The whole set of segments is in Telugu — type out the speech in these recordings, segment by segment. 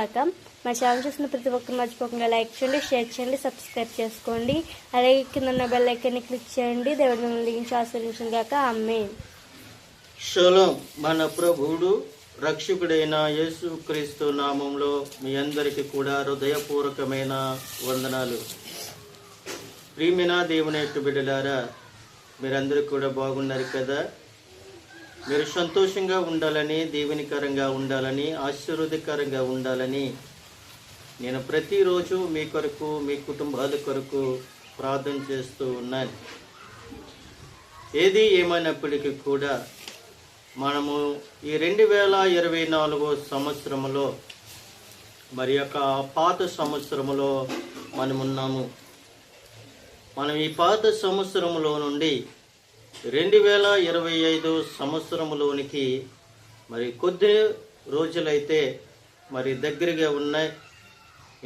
గాక. మా ఛానల్ చూసిన ప్రతి ఒక్కరు మర్చిపోకుండా లైక్ చేయండి, షేర్ చేయండి, సబ్స్క్రైబ్ చేసుకోండి. అలాగే కింద ఉన్న బెల్ ఐకాన్ని క్లిక్ చేయండి. దేవుడు మిమ్మల్ని దీవించి ఆశీర్వదించును గాక. ఆమేన్. షలోం. మన ప్రభువుడు రక్షకుడైన యేసు క్రీస్తు నామంలో మీ అందరికీ కూడా హృదయపూర్వకమైన వందనాలు. ప్రియమైన దేవుని యొక్క బిడ్డలారా, మీరందరూ కూడా బాగున్నారు కదా? మీరు సంతోషంగా ఉండాలని, దీవెనకరంగా ఉండాలని, ఆశీర్వాదకరంగా ఉండాలని నేను ప్రతిరోజు మీ కొరకు, మీ కుటుంబాల కొరకు ప్రార్థన చేస్తూ ఉన్నాను. ఏది ఏమైనప్పటికీ కూడా మనము ఈ 2024 సంవత్సరంలో మరి యొక్క పాత సంవత్సరంలో మనమున్నాము. మనం ఈ పాత సంవత్సరంలో నుండి 2025 సంవత్సరంలోనికి మరి కొద్ది రోజులైతే మరి దగ్గరగా ఉన్నాయి.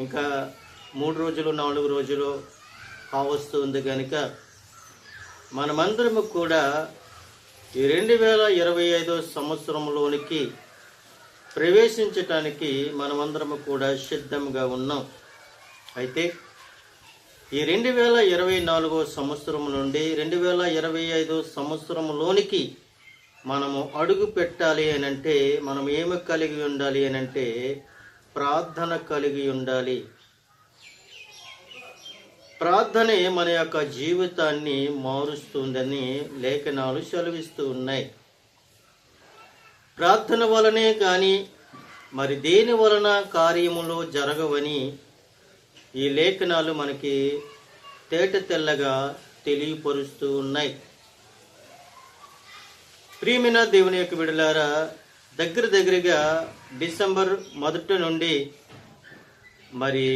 ఇంకా 3 రోజులు 4 రోజులు కావస్తుంది కనుక మనమందరము కూడా ఈ 2025 సంవత్సరంలోనికి ప్రవేశించటానికి మనమందరము కూడా సిద్ధంగా ఉన్నాం. అయితే ఈ 2024 సంవత్సరం నుండి 2025 సంవత్సరంలోనికి మనము అడుగు పెట్టాలి అనంటే మనం ఏమి కలిగి ఉండాలి అనంటే ప్రార్థన కలిగి ఉండాలి. ప్రార్థనే మన యొక్క జీవితాన్ని మారుస్తుందని లేఖనాలు సెలవిస్తూ ఉన్నాయి. ప్రార్థన వలనే కానీ మరి దేని వలన కార్యములు జరగవని ఈ లేఖనాలు మనకి తేట తెల్లగా తెలియపరుస్తూ ఉన్నాయి. ప్రియమైన దేవుని యొక్క బిడ్డలారా, దగ్గరగా డిసెంబర్ 1 నుండి మరి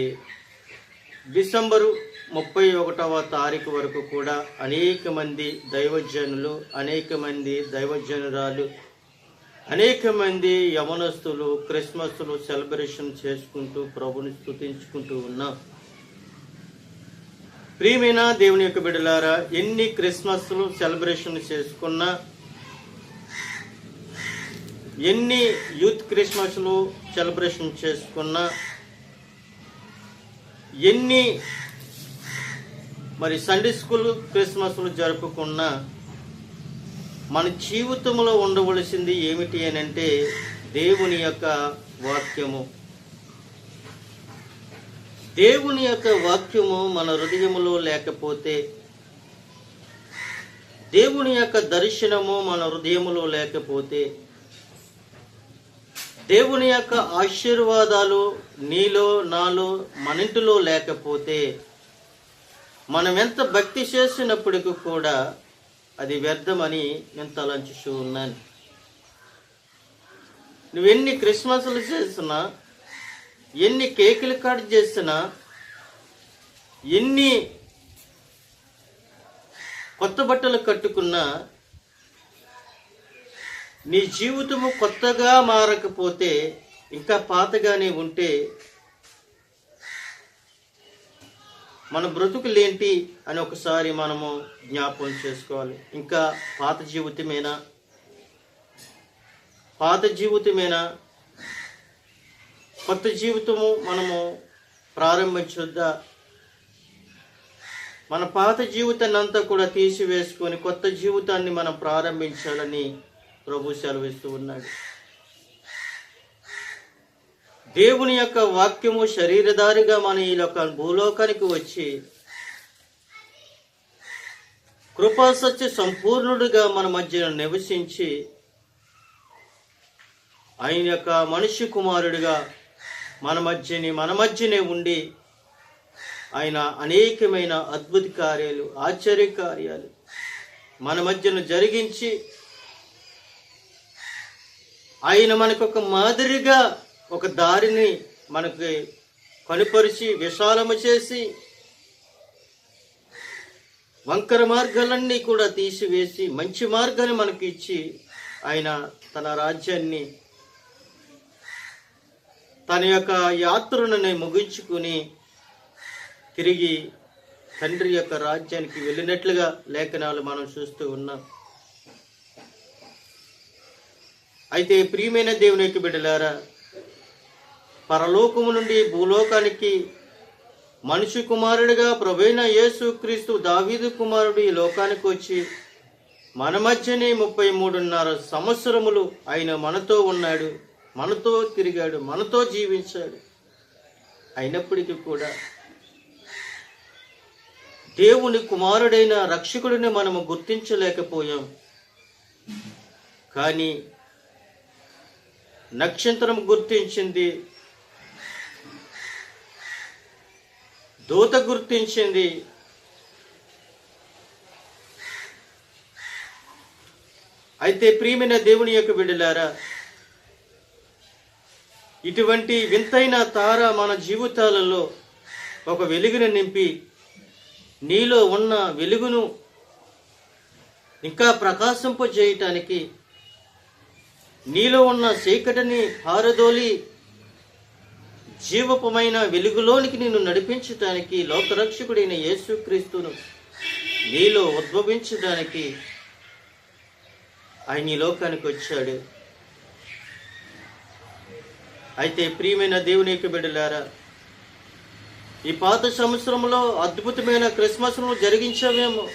డిసెంబరు 31వ తారీఖు వరకు కూడా అనేక మంది దైవజనులు, అనేక మంది దైవజనురాలు, అనేక మంది యవనస్తులు క్రిస్మస్లు సెలబ్రేషన్ చేసుకుంటూ ప్రభుని స్తుతించుకుంటూ ఉన్నాం. ప్రియమైన దేవుని యొక్క బిడ్డలారా, ఎన్ని క్రిస్మస్లు సెలబ్రేషన్ చేసుకున్నా, ఎన్ని యూత్ క్రిస్మస్లు సెలబ్రేషన్ చేసుకున్నా, ఎన్ని మరి సండే స్కూల్ క్రిస్మస్లు జరుపుకున్నా మన జీవితంలో ఉండవలసింది ఏమిటి అని అంటే దేవుని యొక్క వాక్యము. దేవుని యొక్క వాక్యము మన హృదయములో లేకపోతే, దేవుని యొక్క దర్శనము మన హృదయములో లేకపోతే, దేవుని యొక్క ఆశీర్వాదాలు నీలో నాలో మనింటిలో లేకపోతే మనం ఎంత భక్తి చేసినప్పటికీ కూడా అది వ్యర్థమని నేను తలంచుతూ ఉన్నాను. నువ్వెన్ని క్రిస్మస్లు చేసినా, ఎన్ని కేకులు కట్ చేసినా, ఎన్ని కొత్త బట్టలు కట్టుకున్నా, నీ జీవితము కొత్తగా మారకపోతే, ఇంకా పాతగానే ఉంటే మన బ్రతుకులేంటి అని ఒకసారి మనము జ్ఞాపకం చేసుకోవాలి. ఇంకా పాత జీవితమేనా కొత్త జీవితము మనము ప్రారంభించొద్దా? మన పాత జీవితాన్ని అంతా కూడా తీసివేసుకొని కొత్త జీవితాన్ని మనం ప్రారంభించాలని ప్రభు సెలవిస్తూ ఉన్నాడు. దేవుని యొక్క వాక్యము శరీరధారిగా మన ఈ భూలోకానికి వచ్చి కృపాసత్య సంపూర్ణుడిగా మన మధ్య నివసించి ఆయన యొక్క మనుష్య కుమారుడిగా మన మధ్యనే ఉండి ఆయన అనేకమైన అద్భుత కార్యాలు, ఆశ్చర్య కార్యాలు మన మధ్యను జరిగించి ఆయన మనకు ఒక మాదిరిగా ఒక దారిని మనకి కనుపరిచి విశాలము చేసి వంకర మార్గాలన్నీ కూడా తీసివేసి మంచి మార్గాన్ని మనకి ఇచ్చి ఆయన తన రాజ్యాన్ని, తన యొక్క యాత్రను ముగించుకుని తిరిగి తండ్రి యొక్క రాజ్యానికి వెళ్ళినట్లుగా లేఖనాలు మనం చూస్తూ ఉన్నాం. అయితే ప్రియమైన దేవుని యొక్క బిడ్డలారా, పరలోకము నుండి భూలోకానికి మనిషి కుమారుడిగా ప్రభువైన యేసుక్రీస్తు దావీదు కుమారుడు ఈ లోకానికి వచ్చి మన మధ్యనే 33.5 సంవత్సరములు ఆయన మనతో ఉన్నాడు, మనతో తిరిగాడు, మనతో జీవించాడు. అయినప్పటికీ కూడా దేవుని కుమారుడైన రక్షకుడిని మనము గుర్తించలేకపోయాం. కానీ నక్షత్రం గుర్తించింది, దూత గుర్తించింది. అయితే ప్రియమైన దేవుని యొక్క బిడ్డలారా, ఇటువంటి వింతైన తార మన జీవితాలలో ఒక వెలుగును నింపి నీలో ఉన్న వెలుగును ఇంకా ప్రకాశింపజేయటానికి, నీలో ఉన్న చీకటిని పారదోలి జీవపమైన వెలుగులోనికి నిన్ను నడిపించడానికి లోకరక్షకుడైన యేసుక్రీస్తును నీలో ఉద్భవించడానికి ఆయన ఈ లోకానికి వచ్చాడు. అయితే ప్రియమైన దేవుని యొక్క బిడ్డలారా, ఈ పాత సంవత్సరంలో అద్భుతమైన క్రిస్మస్ను జరిగించావేమో,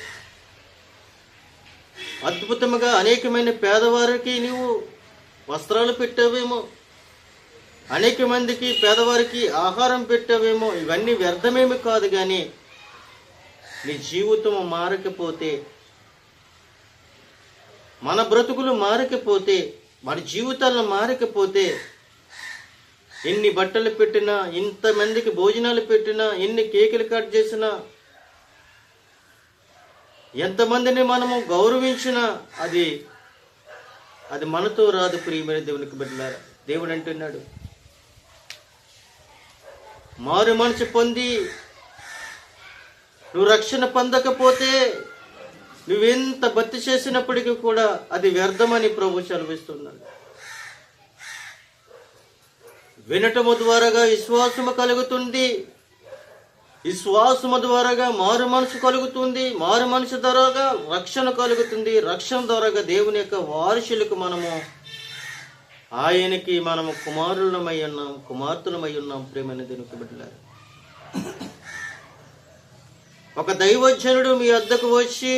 అద్భుతంగా అనేకమైన పేదవారికి నీవు వస్త్రాలు పెట్టావేమో, అనేక మందికి పేదవారికి ఆహారం పెట్టావేమో. ఇవన్నీ వ్యర్థమేమి కాదు. కానీ నీ జీవితం మారకపోతే, మన బ్రతుకులు మారకపోతే, మన జీవితాలను మారకపోతే, ఎన్ని బట్టలు పెట్టినా, ఇంతమందికి భోజనాలు పెట్టినా, ఎన్ని కేకులు కట్ చేసినా, ఎంతమందిని మనము గౌరవించినా అది మనతో రాదు. ప్రియమైన దేవునికి బిడ్డలారా, దేవుడు అంటున్నాడు, మారు మనసు పొంది నువ్వు రక్షణ పొందకపోతే నువ్వెంత భక్తి చేసినప్పటికీ కూడా అది వ్యర్థమని ప్రభు సెలవిస్తున్నాడు. వినటము ద్వారాగా విశ్వాసము కలుగుతుంది, విశ్వాసము ద్వారాగా మారు మనసు కలుగుతుంది, మారు మనసు ద్వారాగా రక్షణ కలుగుతుంది, రక్షణ ద్వారాగా దేవుని యొక్క వారసులకు మనము ఆయనకి మనము కుమారులమై ఉన్నాం, కుమార్తెలమై ఉన్నాం. ప్రేమైన దేవునికి బిడ్డలారా, ఒక దైవజనుడు మీ వద్దకు వచ్చి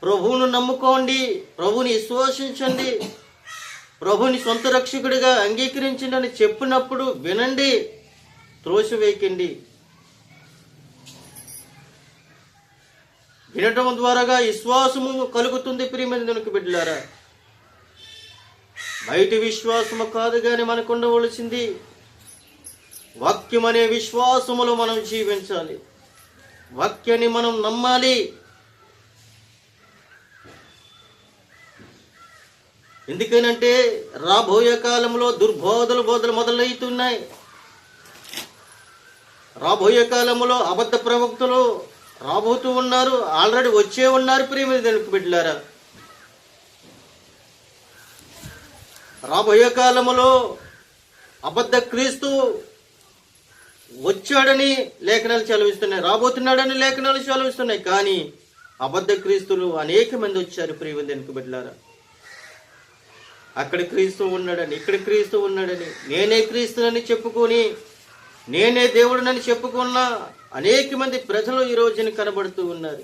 ప్రభువును నమ్ముకోండి, ప్రభుని విశ్వసించండి, ప్రభుని సొంత రక్షకుడిగా అంగీకరించండి అని చెప్పినప్పుడు వినండి, త్రోసివేయకండి. వినటం ద్వారాగా విశ్వాసము కలుగుతుంది. ప్రియమైన దేవునికి బిడ్డలారా, బయటి విశ్వాసము కాదు కానీ మనకు ఉండవలసింది వాక్యం అనే విశ్వాసములో మనం జీవించాలి. వాక్యాన్ని మనం నమ్మాలి. ఎందుకనంటే రాబోయే కాలంలో బోధలు మొదలవుతున్నాయి. రాబోయే కాలంలో అబద్ధ ప్రవక్తలు రాబోతూ ఉన్నారు, ఆల్రెడీ వచ్చే ఉన్నారు. ప్రియమైన దేవునికి బిడ్డలారా, రాబోయే కాలంలో అబద్ధ క్రీస్తు వచ్చాడని లేఖనాలు సెలవిస్తున్నాయి, రాబోతున్నాడని లేఖనాలు సెలవిస్తున్నాయి. కానీ అబద్ధ క్రీస్తులు అనేక మంది వచ్చారు. ప్రియమైన దేవునికి బిడ్డలారా, అక్కడ క్రీస్తు ఉన్నాడని, ఇక్కడ క్రీస్తు ఉన్నాడని, నేనే క్రీస్తునని చెప్పుకొని, నేనే దేవుడినని చెప్పుకున్న అనేక మంది ప్రజలు ఈ రోజున కనబడుతూ ఉన్నారు.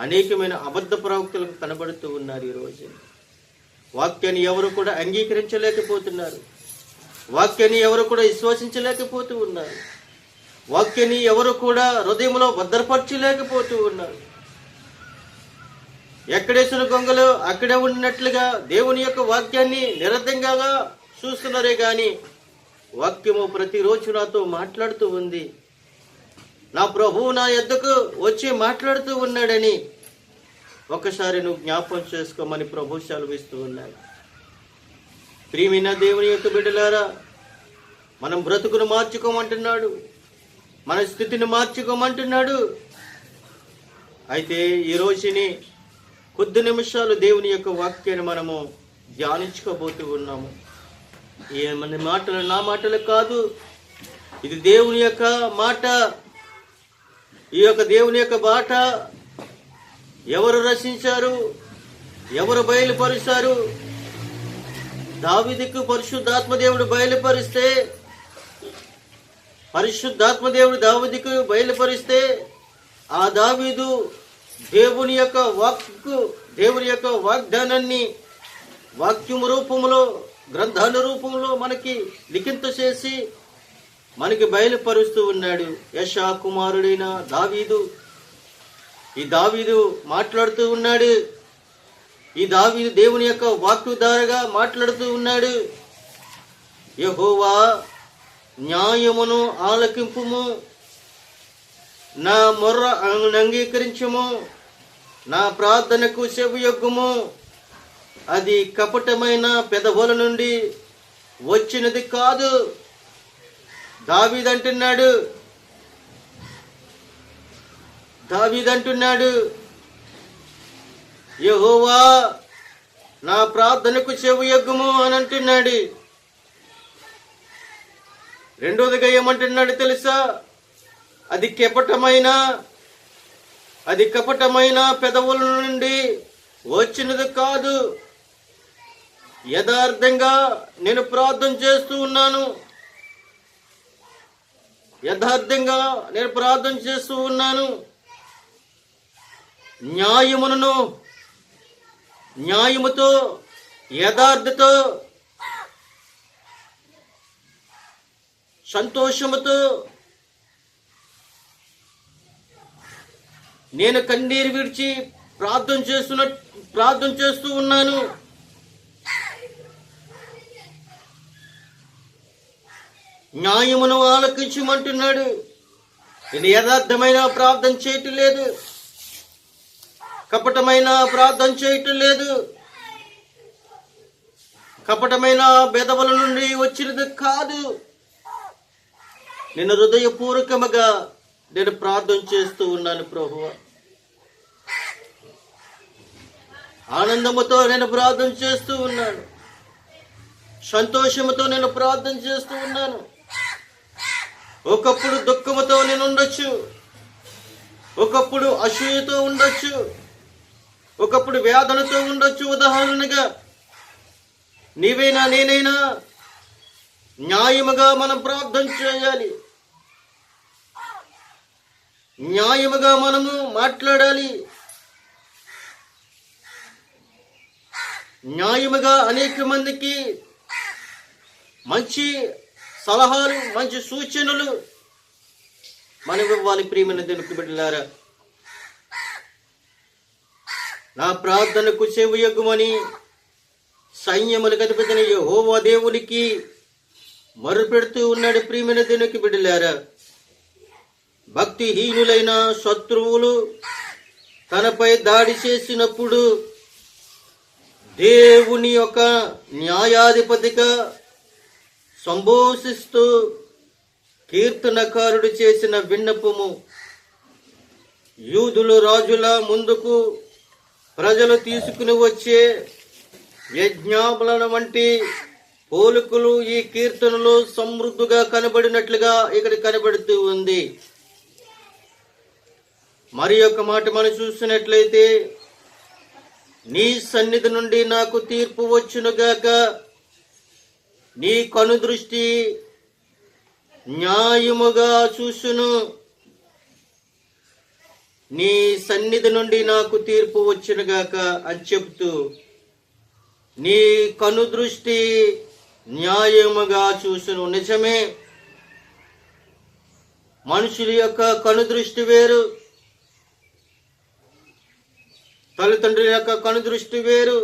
అనేకమైన అబద్ధ ప్రవక్తలకు కనబడుతూ ఉన్నారు. ఈ రోజు వాక్యాన్ని ఎవరు కూడా అంగీకరించలేకపోతున్నారు, వాక్యాన్ని ఎవరు కూడా విశ్వసించలేకపోతూ ఉన్నారు, వాక్యాన్ని ఎవరు కూడా హృదయంలో భద్రపరచలేకపోతూ ఉన్నారు. ఎక్కడేసిన గొంగలు అక్కడే ఉన్నట్లుగా దేవుని యొక్క వాక్యాన్ని నిరర్ధంగా చూస్తున్నారే కానీ వాక్యము ప్రతిరోజు నాతో మాట్లాడుతూ ఉంది, నా ప్రభువు నా యొద్దకు వచ్చి మాట్లాడుతూ ఉన్నాడని ఒకసారి నువ్వు జ్ఞాపకం చేసుకోమని ప్రభు సెలవిస్తూ ఉన్నాడు. ప్రియమైన దేవుని యొక్క బిడ్డలారా, మనం బ్రతుకును మార్చుకోమంటున్నాడు, మన స్థితిని మార్చుకోమంటున్నాడు. అయితే ఈ రోజుని కొద్ది నిమిషాలు దేవుని యొక్క వాక్యాన్ని మనము ధ్యానించుకోబోతూ ఉన్నాము. ఏమని మాటలు నా మాటలు కాదు, ఇది దేవుని యొక్క మాట. ఈ యొక్క దేవుని యొక్క బాట ఎవరు రచించారు, ఎవరు బయలుపరిచారు, దావీదుకు పరిశుద్ధాత్మ దేవుడు దావీదుకు బయలుపరిస్తే ఆ దావీదు దేవుని యొక్క వాగ్దానాన్ని వాక్యము రూపంలో, గ్రంథాల రూపంలో మనకి లిఖింత చేసి మనకి బయలుపరుస్తూ ఉన్నాడు. యెషయా కుమారుడైన దావీదు మాట్లాడుతూ ఉన్నాడు. ఈ దావీదు దేవుని యొక్క వాక్కు ద్వారాగా మాట్లాడుతూ ఉన్నాడు. యెహోవా న్యాయమును ఆలకింపుము, నా మొర్ర అంగీకరించుము, నా ప్రార్థనకు చెవియొగ్గుము. అది కపటమైన పెదవుల నుండి వచ్చినది కాదు. దావీదు అంటున్నాడు, యెహోవా నా ప్రార్థనకు చెవియొగ్గుము అని అంటున్నాడు. రెండోదిగా ఏమంటున్నాడు తెలుసా? అది కపటమైన పెదవుల నుండి వచ్చినది కాదు. యథార్థంగా నేను ప్రార్థన చేస్తూ ఉన్నాను. న్యాయముతో, యథార్థతో, సంతోషముతో నేను కన్నీరు విడిచి ప్రార్థన చేస్తూ ఉన్నాను. న్యాయమును ఆలకించమంటున్నాడు. నేను యథార్థమైన ప్రార్థన చేయటం లేదు, కపటమైన ప్రార్థన చేయటం లేదు. కపటమైన బెదవుల నుండి వచ్చినది కాదు. నేను హృదయపూర్వకముగా నేను ప్రార్థన చేస్తూ ఉన్నాను ప్రభువా. ఆనందముతో నేను ప్రార్థన చేస్తూ ఉన్నాను. సంతోషముతో నేను ప్రార్థన చేస్తూ ఉన్నాను. ఒకప్పుడు దుఃఖముతో నేను ఉండొచ్చు, ఒకప్పుడు అసూయతో ఉండొచ్చు, ఒకప్పుడు వేదనతో ఉండొచ్చు. ఉదాహరణగా నీవైనా నేనైనా న్యాయముగా మనం ప్రార్థన చేయాలి, న్యాయముగా మనము మాట్లాడాలి, న్యాయముగా అనేక మందికి మంచి సలహాలు, మంచి సూచనలు మనం ఇవ్వాలి. ప్రియమైన దేవుని బిడ్డలారా, నా ప్రార్థనకు చెవియొగ్గుమని సైన్యములకు అధిపతిని యెహోవా దేవునికి మొర్రపెడుతూ ఉన్నాడు. ప్రియమైన దేవునికి బిడ్డలారా, భక్తిహీనులైన శత్రువులు తనపై దాడి చేసినప్పుడు దేవుని యొక్క న్యాయాధిపతిగా సంభోషిస్తూ కీర్తనకారుడు చేసిన విన్నపము, యూదులు రాజుల ముందుకు ప్రజలు తీసుకుని వచ్చే యజ్ఞాపన వంటి పోలికలు ఈ కీర్తనలో సమృద్ధిగా కనబడినట్లుగా ఇక్కడ కనబడుతూ ఉంది. మరి ఒక మాట మనం చూసినట్లయితే, నీ సన్నిధి నుండి నాకు తీర్పు వచ్చునుగాక, నీ కనుదృష్టి న్యాయముగా చూసును. నీ సన్నిధి నుండి నాకు తీర్పు వచ్చునుగాక అని చెప్తూ, నీ కనుదృష్టి న్యాయముగా చూసును. నిజమే, మనుషుల యొక్క కనుదృష్టి వేరు, తల్లిదండ్రుల యొక్క కనుదృష్టి వేరు,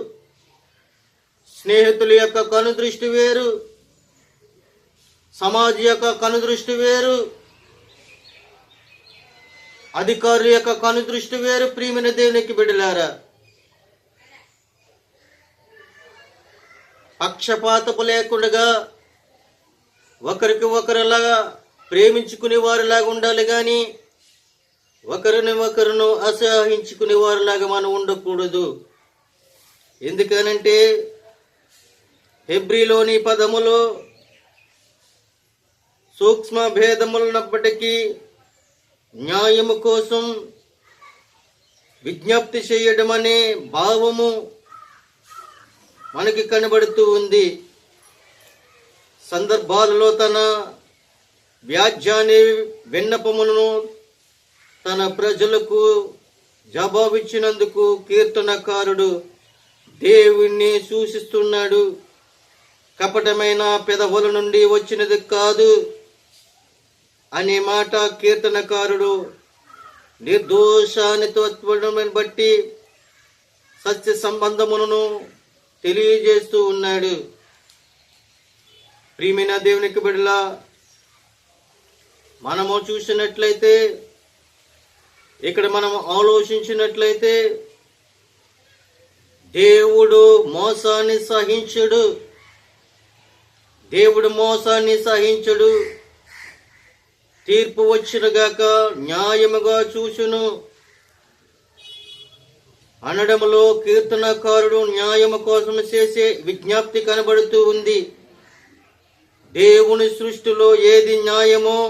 స్నేహితుల యొక్క కనుదృష్టి వేరు, సమాజ యొక్క కనుదృష్టి వేరు, అధికారుల యొక్క కనుదృష్టి వేరు. ప్రియమైన దేవునికి బిడ్డలారా, పక్షపాతపు లేకుండా ఒకరికి ఒకరిలాగా ప్రేమించుకునే వారిలాగా ఉండాలి కానీ ఒకరిని ఒకరును అసహించుకునే వారిలాగా మనం ఉండకూడదు. ఎందుకనంటే హెబ్రీలోని పదములో సూక్ష్మ భేదములున్నప్పటికీ న్యాయము కోసం విజ్ఞప్తి చేయడం అనే భావము మనకి కనబడుతూ ఉంది. సందర్భాలలో తన వ్యాజ్యాన్ని విన్నపములను తన ప్రజలకు జవాబిచ్చినందుకు కీర్తనకారుడు దేవుణ్ణి సూచిస్తున్నాడు. కపటమైన పెదవుల నుండి వచ్చినది కాదు అనే మాట కీర్తనకారుడు నిర్దోషానిత్వమును బట్టి సత్య సంబంధములను తెలియజేస్తూ ఉన్నాడు. ప్రియమైన దేవునికి బిడ్డలా, మనము చూసినట్లయితే, ఇక్కడ మనం ఆలోచించినట్లయితే, దేవుడు మోసాన్ని సహించడు. దేవుడు మోసాన్ని సహించడు. తీర్పు వచ్చినగాక న్యాయముగా చూచును అనడములో కీర్తనకారుడు న్యాయము కోసం చేసే విజ్ఞప్తి కనబడుతూ ఉంది. దేవుని సృష్టిలో ఏది న్యాయమో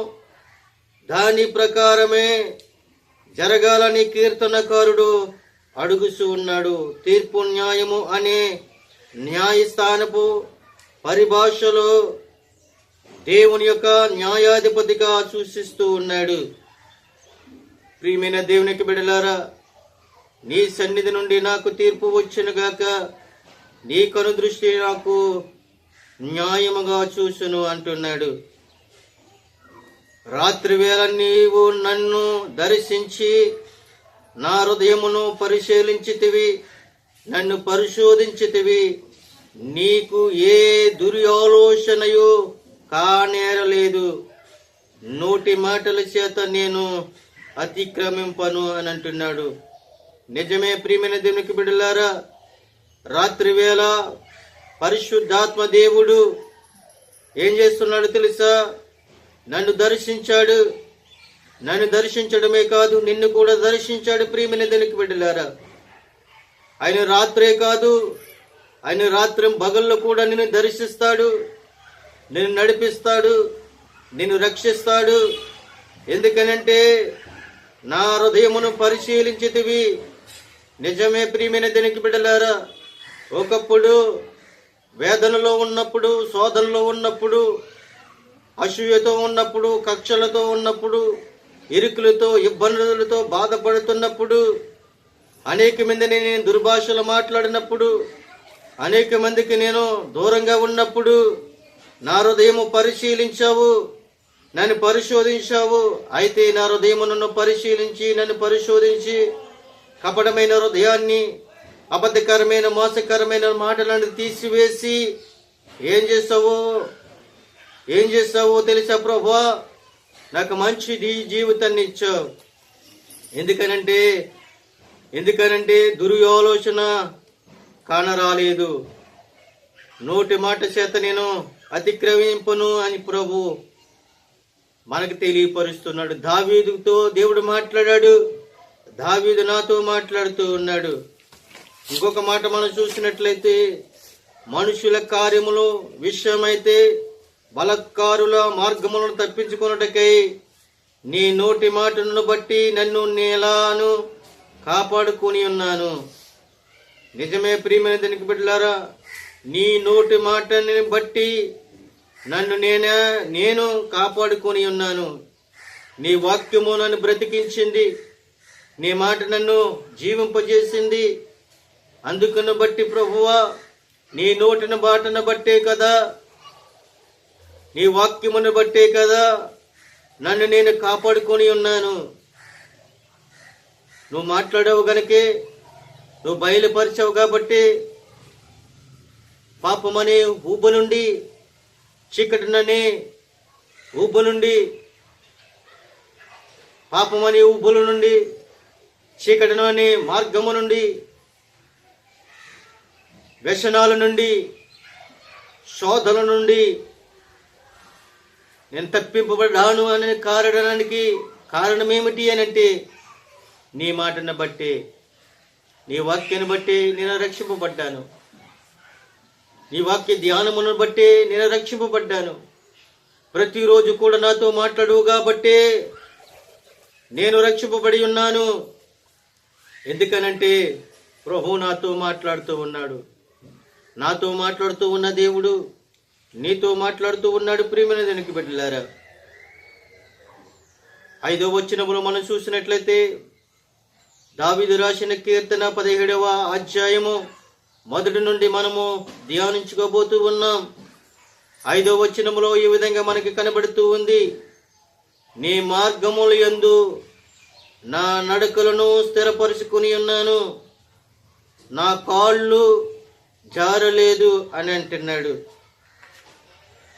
దాని ప్రకారమే జరగాలని కీర్తనకారుడు అడుగుతూ ఉన్నాడు. తీర్పు న్యాయము అనే న్యాయస్థానపు పరిభాషలో దేవుని యొక్క న్యాయాధిపతిగా సూచిస్తూ ఉన్నాడు. ప్రియమైన దేవునికి బిడ్డలారా, నీ సన్నిధి నుండి నాకు తీర్పు వచ్చునుగాక, నీ కనుదృష్టి నాకు న్యాయముగా చూసును అంటున్నాడు. రాత్రి వేళ నీవు నన్ను దర్శించి నా హృదయమును పరిశీలించితివి, నన్ను పరిశోధించితివి. నీకు ఏ దుర్యాలోచనయు కానేరలేదు. నోటి మాటల చేత నేను అతిక్రమింపను అని అంటున్నాడు. నిజమే ప్రియమైన దేవునికి బిడ్డలారా, రాత్రి వేళ పరిశుద్ధాత్మ దేవుడు ఏం చేస్తున్నాడు తెలుసా? నన్ను దర్శించాడు. నన్ను దర్శించడమే కాదు, నిన్ను కూడా దర్శించాడు. ప్రియమైన దేవునికి బిడ్డలారా, ఆయన రాత్రే కాదు, ఆయన రాత్రి పగల్లో కూడా నిన్ను దర్శిస్తాడు, నిన్ను నడిపిస్తాడు, నిన్ను రక్షిస్తాడు. ఎందుకనంటే నా హృదయమును పరిశీలించితివి. నిజమే ప్రియమైన దేవునికి బిడ్డలారా, ఒకప్పుడు వేదనలో ఉన్నప్పుడు, శోధనలో ఉన్నప్పుడు, అసూయతో ఉన్నప్పుడు, కక్షలతో ఉన్నప్పుడు, ఇరుకులతో ఇబ్బందులతో బాధపడుతున్నప్పుడు, అనేక మందిని నేను దుర్భాషలు మాట్లాడినప్పుడు, అనేక మందికి నేను దూరంగా ఉన్నప్పుడు నా హృదయము పరిశీలించావు, నన్ను పరిశోధించావు. అయితే నా హృదయము నన్ను పరిశీలించి, నన్ను పరిశోధించి, కపటమైన హృదయాన్ని, అబద్ధకరమైన మోసకరమైన మాటలను తీసివేసి ఏం చేస్తావో తెలుసా ప్రభువా? నాకు మంచి జీవితాన్ని ఇచ్చావు. ఎందుకనంటే దుర్యాలోచన కానరాలేదు. నోటి మాట చేత నేను అతిక్రమింపను అని ప్రభు మనకు తెలియపరుస్తున్నాడు. దావీదుతో దేవుడు మాట్లాడాడు, దావీదు నాతో మాట్లాడుతూ ఉన్నాడు. ఇంకొక మాట మనం చూసినట్లయితే, మనుషుల కార్యములు విషయమైతే బలత్కారుల మార్గములను తప్పించుకొనుటకై నీ నోటి మాటను బట్టి నన్ను నేలాను కాపాడుకొని ఉన్నాను. నిజమే ప్రియమైన దేవునికి బిడ్డలారా, నీ నోటి మాటని బట్టి నన్ను నేను కాపాడుకొని ఉన్నాను. నీ వాక్యము నన్ను బ్రతికించింది, నీ మాట నన్ను జీవింపజేసింది. అందుకును బట్టి ప్రభువా, నీ నోటిని బాటను బట్టే కదా, నీ వాక్యమును బట్టే కదా నన్ను నేను కాపాడుకొని ఉన్నాను. నువ్వు మాట్లాడావు గనకే, నువ్వు బయలుపరిచావు కాబట్టి పాపమనే ఊబు నుండి, చీకటిననే ఊబు నుండి, పాపమనే ఊబుల నుండి, చీకటిననే మార్గము నుండి, వ్యసనాల నుండి, శోధన నుండి నేను తప్పింపబడ్డాను అనే కారణమేమిటి అని అంటే, నీ మాటను బట్టి, నీ వాక్యాన్ని బట్టి నేను రక్షింపబడ్డాను. నీ వాక్య ధ్యానమును బట్టి నేను రక్షింపబడ్డాను. ప్రతిరోజు కూడా నాతో మాట్లాడువు కాబట్టే నేను రక్షింపబడి ఉన్నాను. ఎందుకనంటే ప్రభు నాతో మాట్లాడుతూ ఉన్నాడు. నాతో మాట్లాడుతూ ఉన్న దేవుడు నీతో మాట్లాడుతూ ఉన్నాడు. ప్రియమైన దేవునికి బిడ్డలారా, 5వ వచనములో మనం చూసినట్లయితే దావీదు రాసిన కీర్తన 17వ అధ్యాయము మొదటి నుండి మనము ధ్యానించుకోబోతూ ఉన్నాం. 5వ వచనములో ఈ విధంగా మనకి కనబడుతూ ఉంది, నీ మార్గముల యందు నా నడకలను స్థిరపరుచుకుని ఉన్నాను, నా కాళ్ళు జారలేదు అని అంటున్నాడు.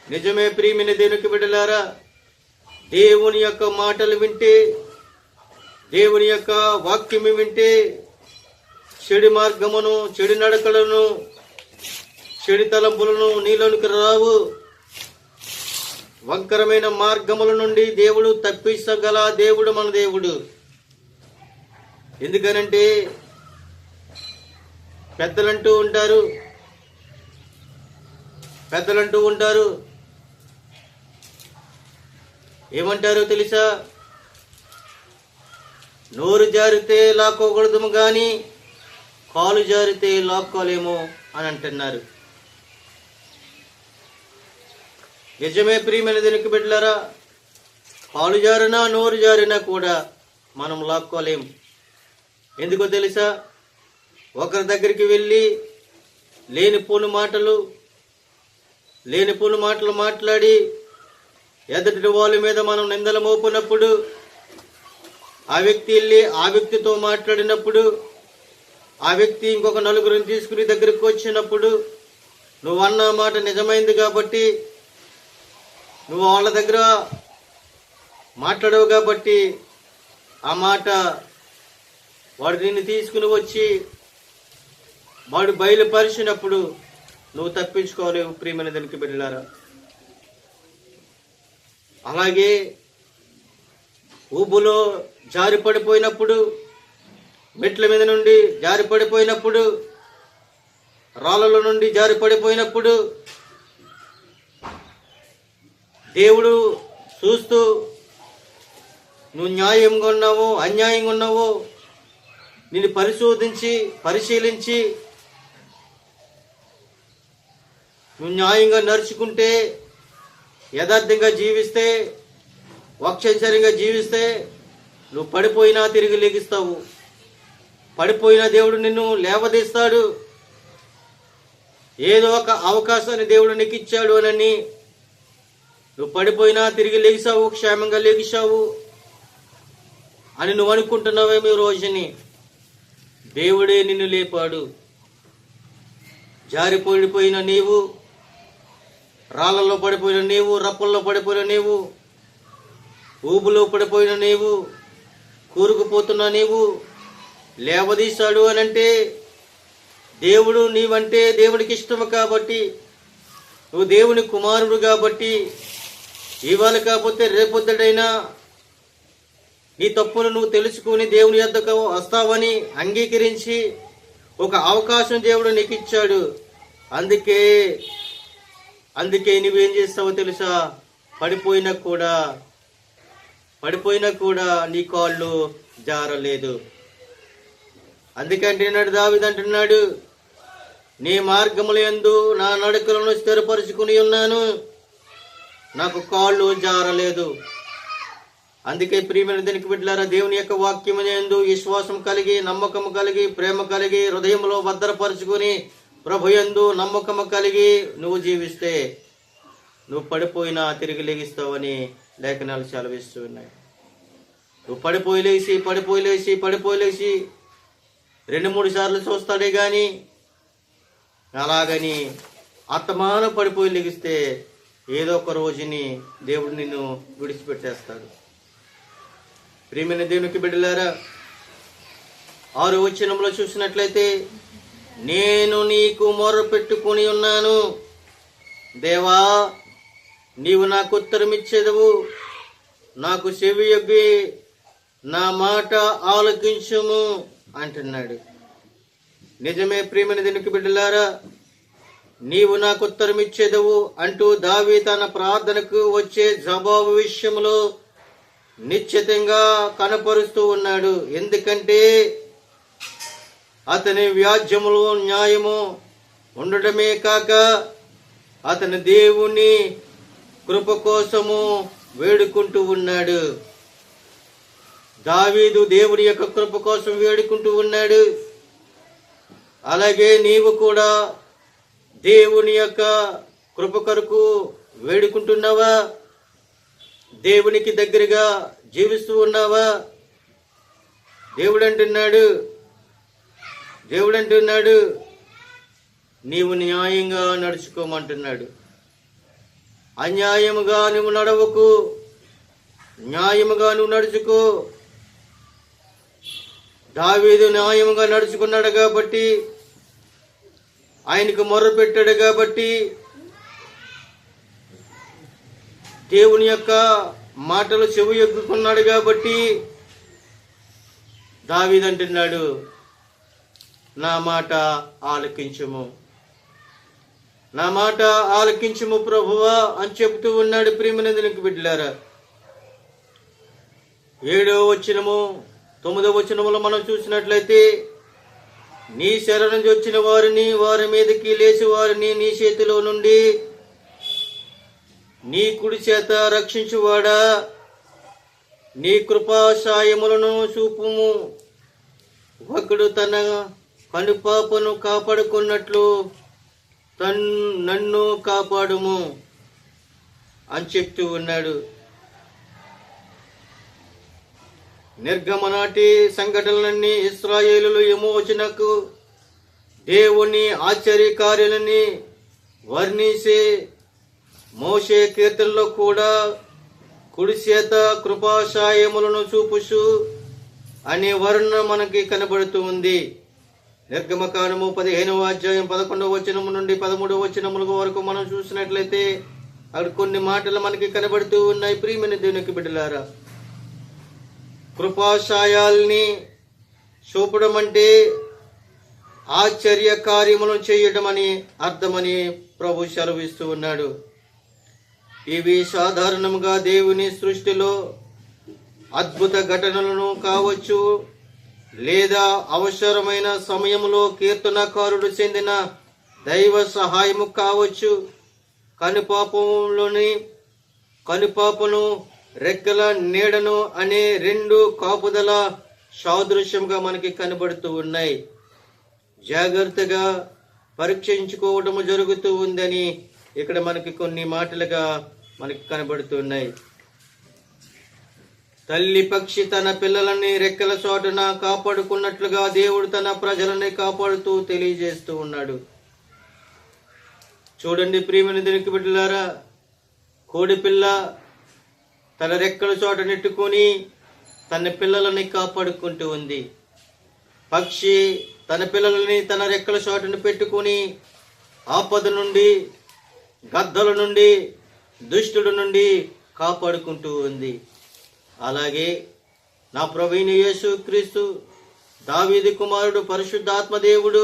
నిజమే ప్రియమైన దేవునికి బిడ్డలారా, దేవుని యొక్క మాటలు వింటే, దేవుని యొక్క వాక్యము వింటే చెడు మార్గమును, చెడు నడకలను, చెడు తలంపులను నీలోనికి రావు. వంకరమైన మార్గముల నుండి దేవుడు తప్పించగల దేవుడు మన దేవుడు. ఎందుకనంటే పెద్దలంటూ ఉంటారు ఏమంటారో తెలుసా? నోరు జారితే లాక్కోకూడదు కానీ కాలు జారితే లాక్కోలేము అని అంటున్నారు. నిజమే ప్రియమైన దేవునికి బిడ్డలారా, కాలు జారినా నోరు జారినా కూడా మనం లాక్కోలేము. ఎందుకో తెలుసా? ఒకరి దగ్గరికి వెళ్ళి లేనిపోని మాటలు మాట్లాడి ఎదుటి వాళ్ళ మీద మనం నిందలు మోపినప్పుడు, ఆ వ్యక్తి వెళ్ళి ఆ వ్యక్తితో మాట్లాడినప్పుడు, ఆ వ్యక్తి ఇంకొక నలుగురిని తీసుకుని దగ్గరికి వచ్చినప్పుడు, నువ్వు అన్న మాట నిజమైంది కాబట్టి, నువ్వు వాళ్ళ దగ్గర మాట్లాడవు కాబట్టి ఆ మాట వాడు నిన్ను తీసుకుని వచ్చి వాడు బయలుపరిచినప్పుడు నువ్వు తప్పించుకోలేవు ప్రియమైన దేవునికి బిడ్డలారా. అలాగే ఊబులో జారి పడిపోయినప్పుడు, మెట్ల మీద నుండి జారి పడిపోయినప్పుడు, రాళ్ళలో నుండి జారి పడిపోయినప్పుడు దేవుడు చూస్తూ నువ్వు న్యాయంగా ఉన్నావో అన్యాయంగా ఉన్నావో నిన్ను పరిశీలించి నువ్వు న్యాయంగా నడుచుకుంటే, యథార్థంగా జీవిస్తే, వాక్యానుసారంగా జీవిస్తే నువ్వు పడిపోయినా తిరిగి లెగిస్తావు. పడిపోయిన దేవుడు నిన్ను లేవదీస్తాడు. ఏదో ఒక అవకాశాన్ని దేవుడు నీకు ఇచ్చాడు అని నువ్వు పడిపోయినా తిరిగి లెగిసావు, క్షేమంగా లెగిసావు అని నువ్వు అనుకుంటున్నావేమో ఈ రోజుని. దేవుడే నిన్ను లేపాడు. జారి పడిపోయిన నీవు, రాళ్ళల్లో పడిపోయిన నీవు, రప్పల్లో పడిపోయిన నీవు, ఊబులో పడిపోయిన నీవు, కూరుకుపోతున్న నీవు లేవదీశాడు అనంటే దేవుడు నీవంటే దేవుడికి ఇష్టము కాబట్టి, నువ్వు దేవుని కుమారుడు కాబట్టి, ఇవాళ కాకపోతే రేపొద్దుడైనా నీ తప్పును నువ్వు తెలుసుకుని దేవుని యొద్దకు వస్తావని అంగీకరించి ఒక అవకాశం దేవుడు నీకు ఇచ్చాడు. అందుకే నువ్వేం చేస్తావో తెలుసా? పడిపోయినా కూడా నీ కాళ్ళు జారలేదు. అందుకంటే దావీదు అంటున్నాడు, నీ మార్గముల యందు నా నడకలను స్థిరపరుచుకుని ఉన్నాను, నాకు కాళ్ళు జారలేదు. అందుకే ప్రియమైన దేవునికి బిడ్డలారా, దేవుని యొక్క వాక్యము యందు విశ్వాసం కలిగి, నమ్మకము కలిగి, ప్రేమ కలిగి, హృదయంలో భద్రపరుచుకుని ప్రభు యందు నమ్మకము కలిగి నువ్వు జీవిస్తే నువ్వు పడిపోయినా తిరిగి లెగిస్తావని లేఖనాలు సెలవిస్తూ ఉన్నాయి. నువ్వు పడిపోయి లేచి 2-3 సార్లు చూస్తాడే కానీ అలాగని అత్తమాన పడిపోయి లెగిస్తే ఏదో ఒక రోజుని దేవుడు నిన్ను విడిచిపెట్టేస్తాడు. ప్రియమైన దేవునికి బిడ్డలారా, 6వ వచనంలో చూసినట్లయితే, నేను నీకు మొర్ర పెట్టుకుని ఉన్నాను, దేవా నీవు నాకు ఉత్తరం ఇచ్చేదవు, నాకు చెవియొగ్గి నా మాట ఆలకించుము అంటున్నాడు. నిజమే ప్రియమైన దేవునికి బిడ్డలారా, నీవు నాకు ఉత్తరం ఇచ్చేదవు అంటూ దావీదు తన ప్రార్థనకు వచ్చే జవాబు విషయంలో నిశ్చితంగా కనపరుస్తూ ఉన్నాడు. ఎందుకంటే అతని వ్యాజ్యములు న్యాయము ఉండడమే కాక అతను దేవుని కృప కోసము వేడుకుంటూ ఉన్నాడు. దావీదు దేవుని యొక్క కృప కోసం వేడుకుంటూ ఉన్నాడు. అలాగే నీవు కూడా దేవుని యొక్క కృప కొరకు వేడుకుంటున్నావా? దేవునికి దగ్గరగా జీవిస్తూ ఉన్నావా? దేవుడు అంటున్నాడు నీవు న్యాయంగా నడుచుకోమంటున్నాడు. అన్యాయముగా నువ్వు నడవకు, న్యాయముగా నువ్వు నడుచుకో. దావీదు న్యాయముగా నడుచుకున్నాడు కాబట్టి, ఆయనకు మొర్ర పెట్టాడు కాబట్టి, దేవుని యొక్క మాటలు చెవి ఎక్కుకున్నాడు కాబట్టి దావీదు అంటున్నాడు, నా మాట ఆలకించుము, నా మాట ఆలకించుము ప్రభువా అని చెబుతూ ఉన్నాడు. ప్రియమైన దేవుని బిడ్డలారా, 7వ వచనము 9వ వచనములో మనం చూసినట్లయితే, నీ శర నుంచి వచ్చిన వారిని వారి మీదకి లేచి వారిని నీ చేతిలో నుండి నీ కుడి చేత రక్షించువాడా, నీ కృపాశాయములను చూపుము. ఒకడు తన కనుపాపను కాపాడుకున్నట్లు నన్ను కాపాడుము అని చెప్తూ ఉన్నాడు. నిర్గమనాటి సంఘటనలన్నీ ఇశ్రాయేలులు విమోచనకు దేవుని ఆశ్చర్యకార్యాలని వర్ణించే మోషే కీర్తనలో కూడా కుడి చేత కృపాశాయములను చూపుచు అనే వర్ణన మనకి కనబడుతూ ఉంది. నిర్గమకాండము 15వ అధ్యాయం 11వ వచనము నుండి 13వ వచనముల వరకు మనం చూసినట్లయితే అక్కడ కొన్ని మాటలు మనకి కనబడుతూ ఉన్నాయి. ప్రియమైన దేవునికి బిడ్డలారా, కృపాశాయాల్ని చూపడం అంటే ఆశ్చర్య కార్యములను చేయడం అని అర్థమని ప్రభు సెలవిస్తూ ఉన్నాడు. ఇవి సాధారణంగా దేవుని సృష్టిలో అద్భుత ఘటనలను కావచ్చు, లేదా అవసరమైన సమయంలో కీర్తనకారుడు చెందిన దైవ సహాయము కావచ్చు. కనుపాపను రెక్కల నీడను అనే 2 కాపుదల సాదృశ్యంగా మనకి కనబడుతూ ఉన్నాయి. జాగ్రత్తగా పరీక్షించుకోవడము జరుగుతూ ఉందని ఇక్కడ మనకి కొన్ని మాటలుగా మనకి కనబడుతున్నాయి. తల్లి పక్షి తన పిల్లలని రెక్కల చోటున కాపాడుకున్నట్లుగా దేవుడు తన ప్రజలని కాపాడుతూ తెలియజేస్తూ ఉన్నాడు. చూడండి ప్రియమైన దేవుని బిడ్డలారా, కోడి పిల్ల తన రెక్కల చోట నెట్టుకొని తన పిల్లలని కాపాడుకుంటూ ఉంది. పక్షి తన పిల్లలని తన రెక్కల చోటను పెట్టుకొని ఆపద నుండి, గద్దల నుండి, దుష్టుడి నుండి కాపాడుకుంటూ ఉంది. అలాగే నా ప్రభువైన యేసుక్రీస్తు, దావీదు కుమారుడు, పరిశుద్ధాత్మ దేవుడు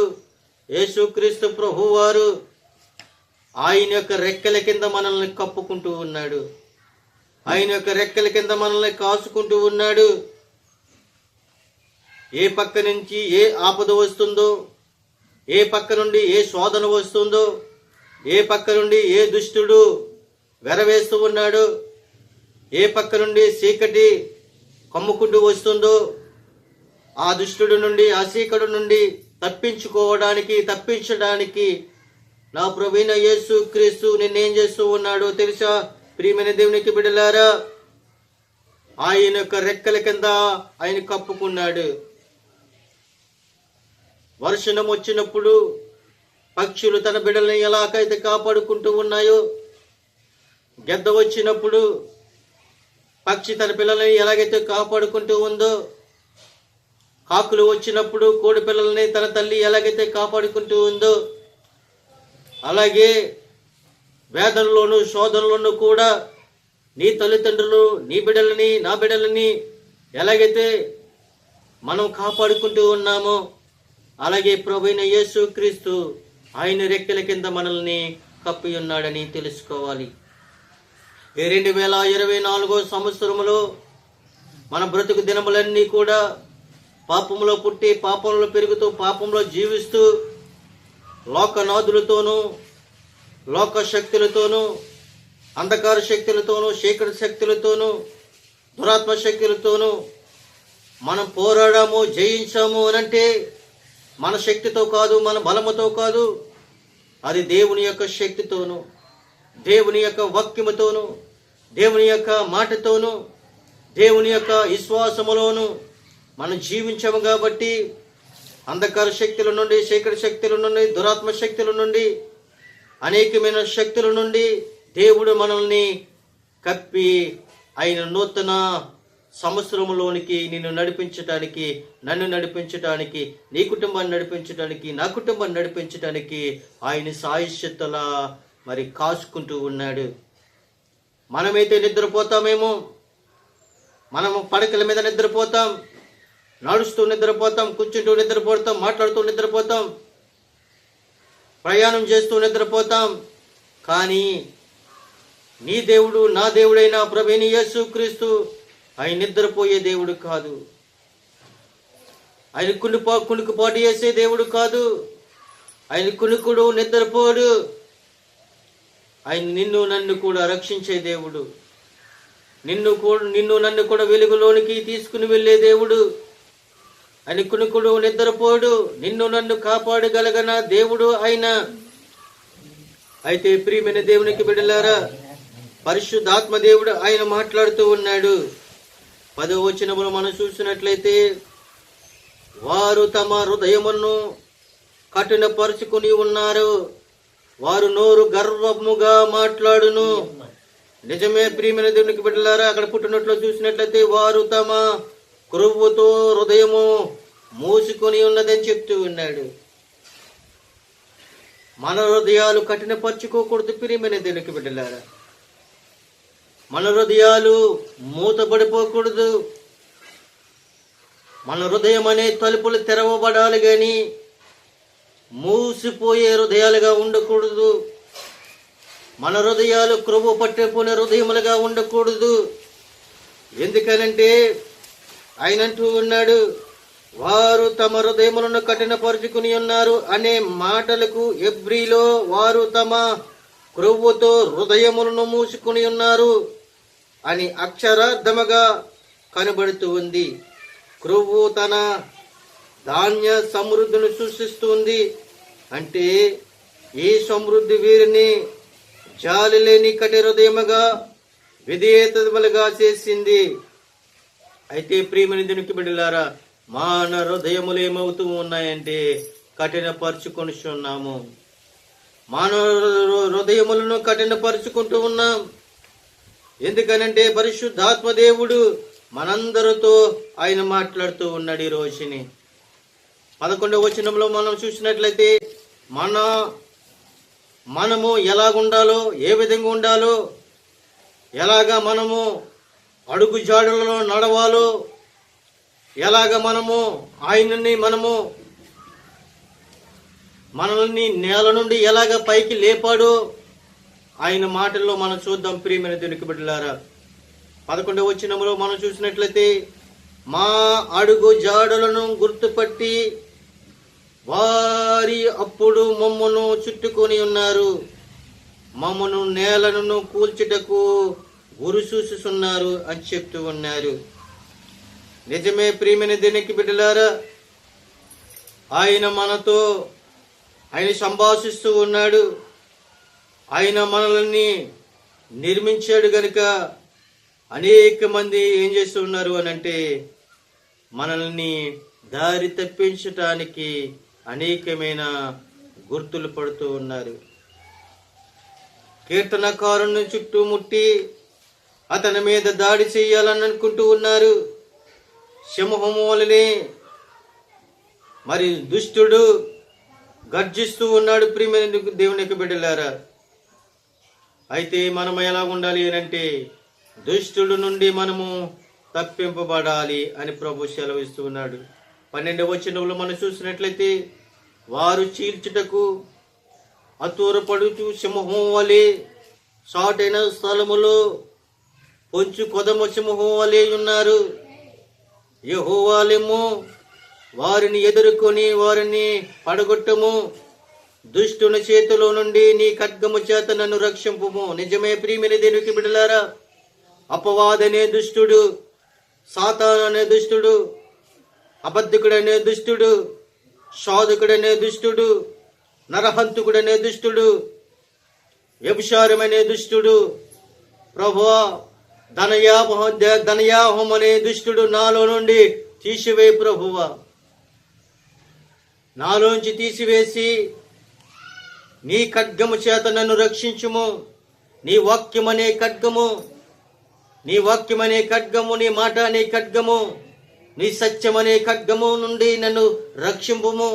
యేసుక్రీస్తు ప్రభువారు ఆయన యొక్క రెక్కల కింద మనల్ని కప్పుకుంటూ ఉన్నాడు. ఆయన యొక్క రెక్కల కింద మనల్ని కాసుకుంటూ ఉన్నాడు. ఏ పక్క నుంచి ఏ ఆపద వస్తుందో, ఏ పక్క నుండి ఏ శోధన వస్తుందో, ఏ పక్క నుండి ఏ దుష్టుడు వెరవేస్తూ ఉన్నాడు, ఏ పక్క నుండి చీకటి కమ్ముకుంటూ వస్తుందో, ఆ దుష్టుడి నుండి, ఆ చీకటి నుండి తప్పించడానికి నా ప్రభువైన యేసుక్రీస్తు నిన్నేం చేస్తూ ఉన్నాడో తెలుసా? ప్రియమైన దేవునికి బిడ్డలారా, ఆయన యొక్క రెక్కల కింద ఆయన కప్పుకున్నాడు. వర్షం వచ్చినప్పుడు పక్షులు తన బిడ్డల్ని ఎలాగైతే కాపాడుకుంటూ ఉన్నాయో, గెద్ద వచ్చినప్పుడు పక్షి తన పిల్లల్ని ఎలాగైతే కాపాడుకుంటూ ఉందో, కాకులు వచ్చినప్పుడు కోడి పిల్లల్ని తన తల్లి ఎలాగైతే కాపాడుకుంటూ ఉందో, అలాగే వేదనలోను శోధనలోను కూడా నీ తల్లిదండ్రులు నీ బిడ్డలని, నా బిడ్డలని ఎలాగైతే మనం కాపాడుకుంటూ ఉన్నామో, అలాగే ప్రభువైన యేసుక్రీస్తు ఆయన రెక్కల కింద మనల్ని కప్పి ఉన్నాడని తెలుసుకోవాలి. ఈ 2024 సంవత్సరములో మన బ్రతుకు దినములన్నీ కూడా పాపంలో పుట్టి, పాపంలో పెరుగుతూ, పాపంలో జీవిస్తూ లోకనాథులతోనూ, లోక శక్తులతోనూ, అంధకార శక్తులతోనూ, చీకటి శక్తులతోనూ, దురాత్మ శక్తులతోనూ మనం పోరాడాము, జయించాము అనంటే మన శక్తితో కాదు, మన బలముతో కాదు, అది దేవుని యొక్క శక్తితోనూ, దేవుని యొక్క వాక్యముతోనూ, దేవుని యొక్క మాటతోనూ, దేవుని యొక్క విశ్వాసములోనూ మనం జీవించాము. కాబట్టి అంధకార శక్తుల నుండి, చీకటి శక్తుల నుండి, దురాత్మ శక్తుల నుండి, అనేకమైన శక్తుల నుండి దేవుడు మనల్ని కప్పి ఆయన నూతన సంవత్సరంలోనికి నిన్ను నడిపించటానికి, నన్ను నడిపించటానికి, నీ కుటుంబాన్ని నడిపించటానికి, నా కుటుంబాన్ని నడిపించటానికి ఆయన సాయశక్తులా మరి కాచుకుంటూ ఉన్నాడు. మనమైతే నిద్రపోతామేమో, మనము పడకల మీద నిద్రపోతాం, నడుస్తూ నిద్రపోతాం, కూర్చుంటూ నిద్రపోతాం, మాట్లాడుతూ నిద్రపోతాం, ప్రయాణం చేస్తూ నిద్రపోతాం. కానీ నీ దేవుడు, నా దేవుడైన ప్రభువైన యేసుక్రీస్తు ఆయన నిద్రపోయే దేవుడు కాదు. ఆయన కునుకుపాటు చేసే దేవుడు కాదు. ఆయన కునుకుడు, నిద్రపోడు. ఆయన నిన్ను నన్ను కూడా రక్షించే దేవుడు. నిన్ను నన్ను కూడా వెలుగులోనికి తీసుకుని వెళ్ళే దేవుడు. ఆయన కునుకుడు, నిద్రపోడు. నిన్ను నన్ను కాపాడగలగన దేవుడు ఆయన. అయితే ప్రియమైన దేవునికి బిడ్డలారా, పరిశుద్ధాత్మ దేవుడు ఆయన మాట్లాడుతూ ఉన్నాడు. 10వ వచనములో మనం చూసినట్లయితే, వారు తమ హృదయమును కఠినపరుచుకుని ఉన్నారు, వారు నోరు గర్వముగా మాట్లాడును. నిజమే ప్రియమైన దేవునికి బిడ్డలారా, అక్కడ పుట్టినట్లు చూసినట్లయితే వారు తమ క్రొవ్వుతో హృదయము మూసుకొని ఉన్నదని చెప్తూ ఉన్నాడు. మన హృదయాలు కఠినపరుచుకోకూడదు ప్రియమైన దేవునికి బిడ్డలారా. మన హృదయాలు మూతపడిపోకూడదు. మన హృదయం అనే తలుపులు తెరవబడాలి గాని మూసిపోయే హృదయాలుగా ఉండకూడదు. మన హృదయాలు క్రొవ్వు పట్టిపోయిన హృదయములుగా ఉండకూడదు. ఎందుకనంటే ఆయన అంటూ ఉన్నాడు, వారు తమ హృదయములను కఠినపరుచుకుని ఉన్నారు అనే మాటలకు ఎబ్రీలో వారు తమ క్రొవ్వుతో హృదయములను మూసుకుని ఉన్నారు అని అక్షరార్థముగా కనబడుతూ ఉంది. క్రొవ్వు తన ధాన్య సమృద్ధిని సూచిస్తుంది. అంటే ఈ సమృద్ధి వీరిని జాలి లేని కఠిన హృదయముగా, విధేయతలుగా చేసింది. అయితే ప్రియమైన దేవునికి బిడ్డలారా, మన హృదయములు ఏమవుతూ ఉన్నాయంటే కఠినపరుచుకొని ఉన్నాము. మన హృదయములను కఠినపరుచుకుంటూ ఉన్నాం. ఎందుకనంటే పరిశుద్ధాత్మ దేవుడు మనందరితో ఆయన మాట్లాడుతూ ఉన్నాడు. ఈ రోజుని 11వ వచనంలో మనం చూసినట్లయితే మనము ఎలాగుండాలో, ఏ విధంగా ఉండాలో, ఎలాగా మనము అడుగు జాడులలో నడవాలో, ఎలాగ మనము ఆయనని మనల్ని నేల నుండి ఎలాగ పైకి లేపాడో ఆయన మాటల్లో మనం చూద్దాం ప్రియమైన దేవునికి బిడ్డలారా. 11వ వచనంలో మనం చూసినట్లయితే, మా అడుగు జాడులను గుర్తుపట్టి వారి అప్పుడు మమ్మను చుట్టుకొని ఉన్నారు, మమ్మను నేలను కూల్చుటకు గురి చూస్తున్నారు అని చెప్తూ ఉన్నారు. నిజమే ప్రియమైన దేవునికి బిడ్డలారా, ఆయన మనతో ఆయన సంభాషిస్తూ ఉన్నాడు. ఆయన మనల్ని నిర్మించాడు గనుక అనేక మంది ఏం చేస్తూ ఉన్నారు అని అంటే మనల్ని దారి తప్పించటానికి అనేకమైన గుర్తులు పడుతూ ఉన్నారు. కీర్తనకారుని చుట్టుముట్టి అతని మీద దాడి చేయాలని అనుకుంటూ ఉన్నారు. సింహము వలనే మరి దుష్టుడు గర్జిస్తూ ఉన్నాడు ప్రియమైన దేవునికి బిడ్డలారా. అయితే మనం ఎలా ఉండాలి అంటే దుష్టుడు నుండి మనము తప్పింపబడాలి అని ప్రభు సెలవిస్తూ ఉన్నాడు. 12వ వచనంలో మనం చూసినట్లయితే, వారు చీల్చుటకు అతూరపడుచు సింహం వలె సాటైన స్థలములో పొంచు కొదమ సింహం వలె ఉన్నారు. యెహోవాలేమో వారిని ఎదుర్కొని వారిని పడగొట్టము, దుష్టుని చేతిలో నుండి నీ ఖడ్గము చేత నన్ను రక్షింపుము. నిజమే ప్రియమైన దేవునికి బిడ్డలారా, అపవాదనే దుష్టుడు, సాతాను అనే దుష్టుడు, అబద్ధికుడనే దుష్టుడు, సాధకుడనే దుష్టుడు, నరహంతుకుడనే దుష్టుడు, వ్యభిచారమనే దుష్టుడు, ప్రభువా ధనయాహం అనే దుష్టుడు నాలో నుండి తీసివేయి ప్రభువా. నాలోంచి తీసివేసి నీ ఖడ్గము చేత నన్ను రక్షించుము. నీ వాక్యమనే ఖడ్గము, నీ వాక్యమనే ఖడ్గము, నీ మాట అనే ఖడ్గము, నీ సత్యమనే ఖడ్గము నుండి నన్ను రక్షింపుము.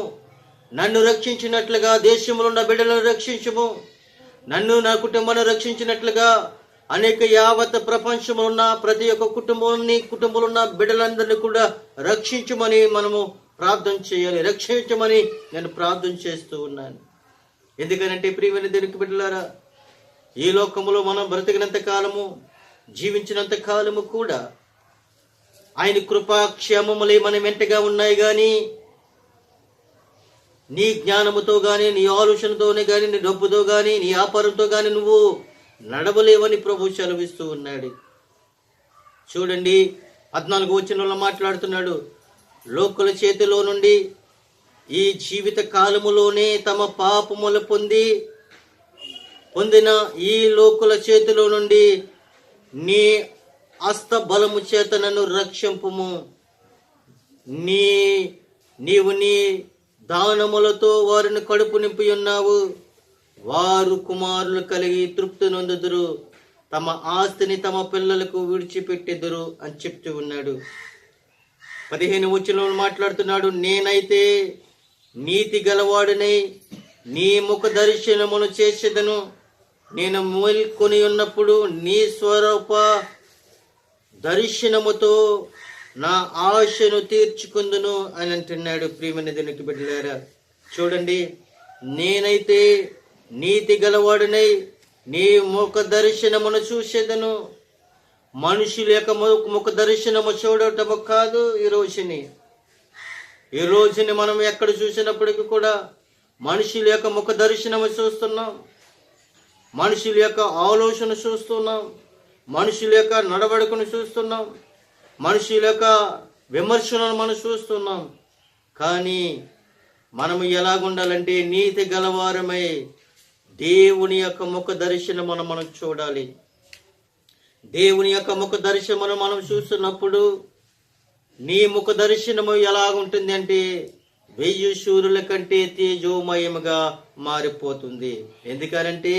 నన్ను రక్షించినట్లుగా దేశంలో ఉన్న బిడ్డలను రక్షించుము. నన్ను నా కుటుంబాన్ని రక్షించినట్లుగా అనేక యావత్ ప్రపంచంలో ఉన్న ప్రతి ఒక్క కుటుంబంలో ఉన్న బిడ్డలందరినీ కూడా రక్షించమని మనము ప్రార్థన చేయాలి. రక్షించమని నేను ప్రార్థన చేస్తూ ఉన్నాను. ఎందుకనంటే ప్రియమైన దేవునికి బిడ్డలారా, ఈ లోకంలో మనం బ్రతికినంత కాలము, జీవించినంత కాలము కూడా ఆయన కృపాక్షేమములే మన వెంటగా ఉన్నాయి. కానీ నీ జ్ఞానముతో కానీ, నీ ఆలోచనతోనే కానీ, నీ డబ్బుతో కానీ, నీ వ్యాపారంతో కానీ నువ్వు నడవలేవని ప్రభు సెలవిస్తూ ఉన్నాడు. చూడండి 14వ వచనంలో మాట్లాడుతున్నాడు. లోకుల చేతిలో నుండి ఈ జీవిత కాలములోనే తమ పాపములు పొందిన ఈ లోకుల చేతిలో నుండి నీ హస్త బలము చేత నన్ను రక్షింపుము. నీవు నీ దానములతో వారిని కడుపు నింపి ఉన్నావు. వారు కుమారులు కలిగి తృప్తి నొందుదురు, తమ ఆస్తిని తమ పిల్లలకు విడిచిపెట్టెదురు అని చెప్తూ ఉన్నాడు. 15వ వచనంలో మాట్లాడుతున్నాడు. నేనైతే నీతి గలవాడినై నీ ముఖ దర్శనమును చేసేదను. నేను మేల్కొని ఉన్నప్పుడు నీ స్వరూప దర్శనముతో నా ఆశను తీర్చుకుందును అని అంటున్నాడు. ప్రియమైన దేవునికి బిడ్డలారా, చూడండి, నేనైతే నీతి గలవాడినై నీ ముఖ దర్శనమును చూసేదను. మనుషుల యొక్క ముఖ దర్శనము చూడటము కాదు. ఈ రోజుని మనం ఎక్కడ చూసినప్పటికీ కూడా మనుషుల యొక్క ముఖ దర్శనము చూస్తున్నాం, మనుషుల యొక్క ఆలోచన చూస్తున్నాం, మనుషుల యొక్క నడవడికను చూస్తున్నాం, మనుషుల యొక్క విమర్శలను మనం చూస్తున్నాం. కానీ మనము ఎలాగుండాలంటే నీతి గలవారమై దేవుని యొక్క ముఖ దర్శనమును మనం చూడాలి. దేవుని యొక్క ముఖ దర్శనమును మనం చూస్తున్నప్పుడు నీ ముఖ దర్శనము ఎలాగుంటుంది అంటే 1000 సూర్యుల కంటే తేజోమయముగా మారిపోతుంది. ఎందుకనంటే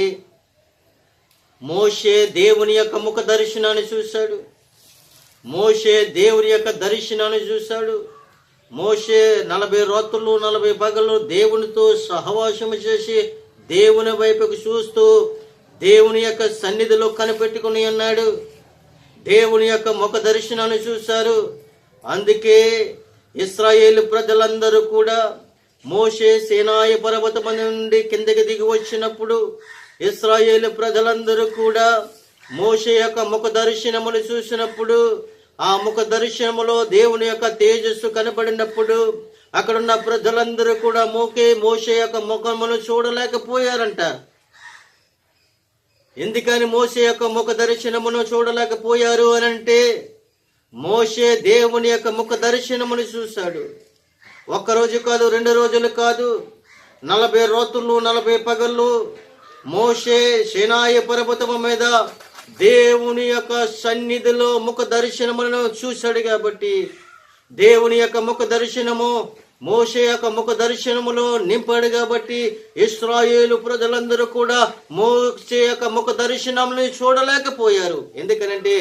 మోషే దేవుని యొక్క ముఖ దర్శనాన్ని చూశాడు. మోషే దేవుని యొక్క దర్శనాన్ని చూశాడు. మోషే 40 రాత్రులు 40 పగలు దేవునితో సహవాసము చేసి దేవుని వైపుకు చూస్తూ దేవుని యొక్క సన్నిధిలో కనిపెట్టుకుని ఉన్నాడు. దేవుని యొక్క ముఖ దర్శనాన్ని చూశారు. అందుకే ఇశ్రాయేలు ప్రజలందరూ కూడా మోషే సీనాయి పర్వతం నుండి కిందకి దిగి వచ్చినప్పుడు ఇశ్రాయేలు ప్రజలందరూ కూడా మోషే యొక్క ముఖ దర్శనమును చూసినప్పుడు, ఆ ముఖ దర్శనములో దేవుని యొక్క తేజస్సు కనపడినప్పుడు అక్కడున్న ప్రజలందరూ కూడా మోషే యొక్క ముఖమును చూడలేకపోయారంట. ఎందుకని మోషే యొక్క ముఖ దర్శనమును చూడలేకపోయారు అని అంటే, మోషే దేవుని యొక్క ముఖ దర్శనమును చూశాడు. 1 రోజు కాదు, 2 రోజులు కాదు, 40 రాత్రులు 40 పగళ్ళు మోషే సీనాయి పర్వతము మీద దేవుని యొక్క సన్నిధిలో ముఖ దర్శనములను చూశాడు. కాబట్టి దేవుని యొక్క ముఖ దర్శనము మోషే యొక్క ముఖ దర్శనములో నింపాడు. కాబట్టి ఇశ్రాయేలు ప్రజలందరూ కూడా మోషే యొక్క ముఖ దర్శనమును చూడలేకపోయారు. ఎందుకనంటే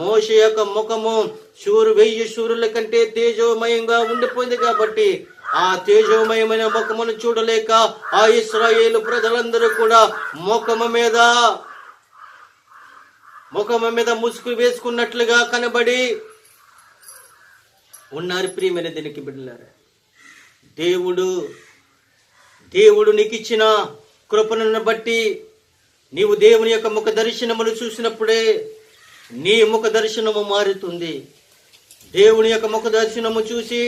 మోషే యొక్క ముఖము 1000 సూర్యుల కంటే తేజోమయంగా ఉండిపోయింది. కాబట్టి ఆ తేజోమయమైన ముఖమును చూడలేక ఆ ఇశ్రాయేలు ప్రజలందరూ కూడా ముఖము మీద ముసుగు వేసుకున్నట్లుగా కనబడి ఉన్నారు. ప్రియమైన దీనికి బిడ్డలారా, దేవుడు నీకు ఇచ్చిన కృపను బట్టి నీవు దేవుని యొక్క ముఖ దర్శనమును చూసినప్పుడే నీ ముఖ దర్శనము మారుతుంది. దేవుని యొక్క ముఖ దర్శనము చూసి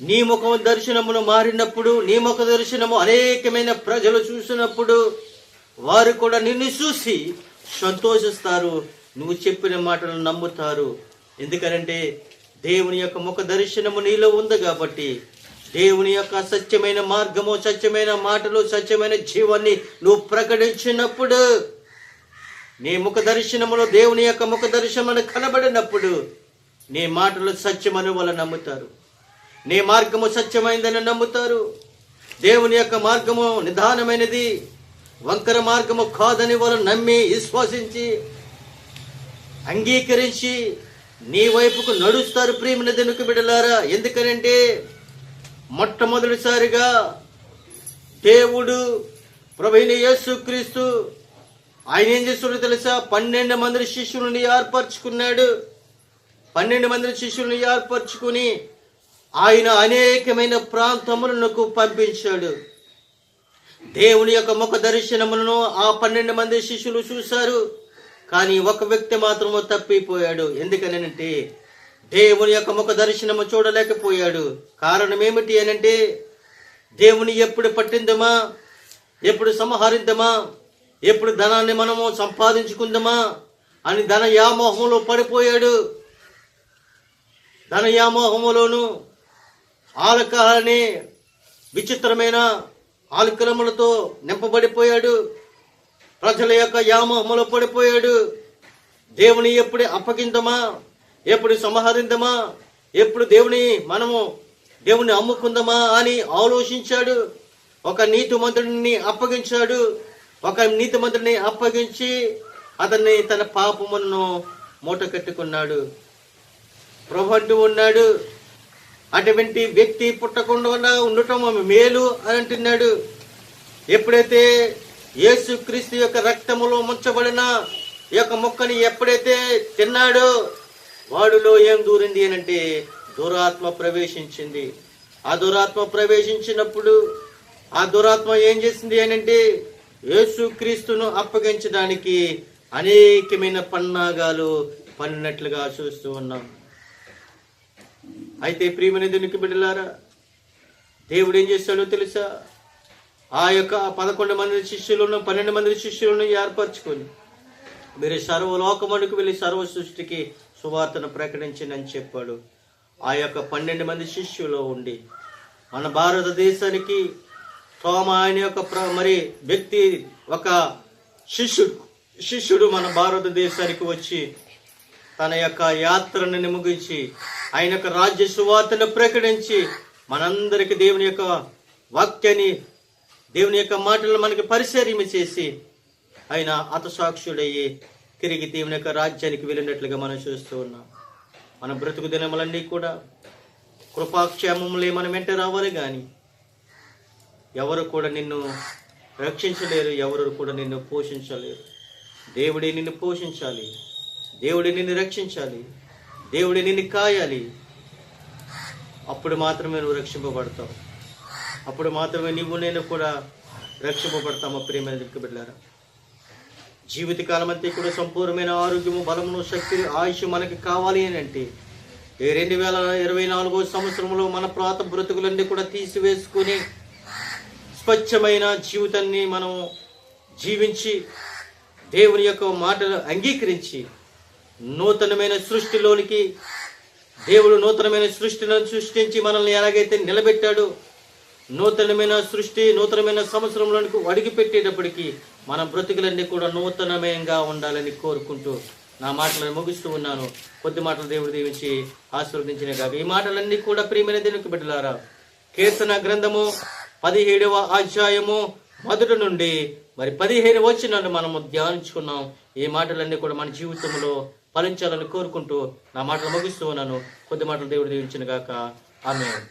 నీ ముఖ దర్శనమును మారినప్పుడు, నీ ముఖ దర్శనము అనేకమైన ప్రజలు చూసినప్పుడు వారు కూడా నిన్ను చూసి సంతోషిస్తారు, నువ్వు చెప్పిన మాటలను నమ్ముతారు. ఎందుకనంటే దేవుని యొక్క ముఖ దర్శనము నీలో ఉంది కాబట్టి, దేవుని యొక్క సత్యమైన మార్గము, సత్యమైన మాటలు, సత్యమైన జీవాన్ని నువ్వు ప్రకటించినప్పుడు, నీ ముఖ దర్శనములో దేవుని యొక్క ముఖ దర్శనము కనబడినప్పుడు నీ మాటలు సత్యమని వాళ్ళు నమ్ముతారు. నీ మార్గము సత్యమైందని నమ్ముతారు. దేవుని యొక్క మార్గము నిదానమైనది, వంకర మార్గము కాదని వాళ్ళు నమ్మి విశ్వసించి అంగీకరించి నీ వైపుకు నడుస్తారు. ప్రియమైన దేవుని బిడ్డలారా, ఎందుకనంటే మొట్టమొదటిసారిగా దేవుడు ప్రభువైన యేసుక్రీస్తు ఆయన ఏం చేస్తాడో తెలుసా? 12 మంది శిష్యులని ఏర్పరచుకున్నాడు. 12 మంది శిష్యులను ఏర్పరచుకుని ఆయన అనేకమైన ప్రాంతములకు పంపించాడు. దేవుని యొక్క ముఖ దర్శనములను ఆ 12 మంది శిష్యులు చూశారు. కానీ ఒక వ్యక్తి మాత్రము తప్పిపోయాడు. ఎందుకనంటే దేవుని యొక్క ముఖ దర్శనము చూడలేకపోయాడు. కారణం ఏమిటి అనంటే, దేవుని ఎప్పుడు పట్టిందమా, ఎప్పుడు సంహరిద్దామా, ఎప్పుడు ధనాన్ని మనము సంపాదించుకుందామా అని ధన వ్యామోహంలో పడిపోయాడు. ధన వ్యామోహములోను ఆలకాలని విచిత్రమైన ఆలకలములతో నింపబడిపోయాడు. ప్రజల యొక్క వ్యామోహంలో పడిపోయాడు. దేవుని ఎప్పుడు అప్పగిందమా, ఎప్పుడు సంహరిందమా, ఎప్పుడు దేవుని అమ్ముకుందామా అని ఆలోచించాడు. ఒక నీతిమంతుడిని అప్పగించాడు. ఒక నీతిమంతుడిని అప్పగించి అతన్ని తన పాపములను మూట కట్టుకున్నాడు. ప్రభు అంటూ ఉన్నాడు, అటువంటి వ్యక్తి పుట్టకుండా ఉండటం మేలు అని అంటున్నాడు. ఎప్పుడైతే యేసుక్రీస్తు యొక్క రక్తములో ముంచబడిన ఈ యొక్క మొక్కని ఎప్పుడైతే తిన్నాడో వాడిలో ఏం దూరింది అనంటే దురాత్మ ప్రవేశించింది. ఆ దురాత్మ ప్రవేశించినప్పుడు ఆ దురాత్మ ఏం చేసింది అనంటే యేసుక్రీస్తును అప్పగించడానికి అనేకమైన పన్నాగాలు పన్నినట్లుగా చూస్తూ ఉన్నాం. అయితే ప్రియమైన దేవునికి బిడ్డలారా, దేవుడు ఏం చేశాడో తెలుసా? ఆ యొక్క 11 మంది శిష్యులను 12 మంది శిష్యులను ఏర్పరచుకొని మీరు సర్వలోకమునకు వెళ్ళి సర్వ సృష్టికి సువార్తను ప్రకటించండి అని చెప్పాడు. ఆ యొక్క 12 మంది శిష్యులో ఉండి మన భారతదేశానికి తోమ ఆయన యొక్క వ్యక్తి ఒక శిష్యుడు మన భారతదేశానికి వచ్చి తన యొక్క యాత్రను ముగించి ఆయన యొక్క రాజ్య సువార్తను ప్రకటించి మనందరికి దేవుని యొక్క వాక్యాన్ని, దేవుని యొక్క మాటలను మనకి పరిచర్య చేసి ఆయన హతసాక్షుడయ్యి తిరిగి దేవుని యొక్క రాజ్యానికి వెళ్ళినట్లుగా మనం చూస్తూ ఉన్నాం. మన బ్రతుకు దినములన్నీ కూడా కృపాక్షేమములే మనం వెంట రావాలి, కానీ ఎవరు కూడా నిన్ను రక్షించలేరు, ఎవరు కూడా నిన్ను పోషించలేరు. దేవుడే నిన్ను పోషించాలి, దేవుడే నిన్ను రక్షించాలి, దేవుడే నిన్ను కాయాలి. అప్పుడు మాత్రమే నువ్వు రక్షింపబడతావు. అప్పుడు మాత్రమే నేను కూడా రక్షింపబడతాము. ప్రియమైన బిడ్డలారా, జీవితకాలం అంతా కూడా సంపూర్ణమైన ఆరోగ్యము, బలమును, శక్తి, ఆయుష్ మనకి కావాలి అని అంటే 2024 సంవత్సరంలో మన ప్రాత బ్రతుకులన్నీ కూడా తీసివేసుకుని స్వచ్ఛమైన జీవితాన్ని మనం జీవించి దేవుని యొక్క మాటలు అంగీకరించి నూతనమైన సృష్టిలోనికి, దేవుడు నూతనమైన సృష్టిని సృష్టించి మనల్ని ఎలాగైతే నిలబెట్టాడో, నూతనమైన సృష్టి నూతనమైన సంవత్సరంలోనికి అడుగుపెట్టేటప్పటికి మన బ్రతుకులన్నీ కూడా నూతనమయంగా ఉండాలని కోరుకుంటూ నా మాటలను ముగిస్తూ ఉన్నాను. కొద్ది మాటలు దేవుడు దీవించి ఆశీర్వదించిన కాక ఈ మాటలన్నీ కూడా ప్రియమైన దేవునికి బిడ్డలారా, కీర్తన గ్రంథము 17వ అధ్యాయము మొదటి నుండి 15 వచనాలు మనము ధ్యానించుకున్నాం. ఈ మాటలన్నీ కూడా మన జీవితంలో ఫలించాలని కోరుకుంటూ నా మాటలు ముగిస్తూ ఉన్నాను. కొద్ది మాటలు దేవుడు దీవించిన గాక. ఆమేన్.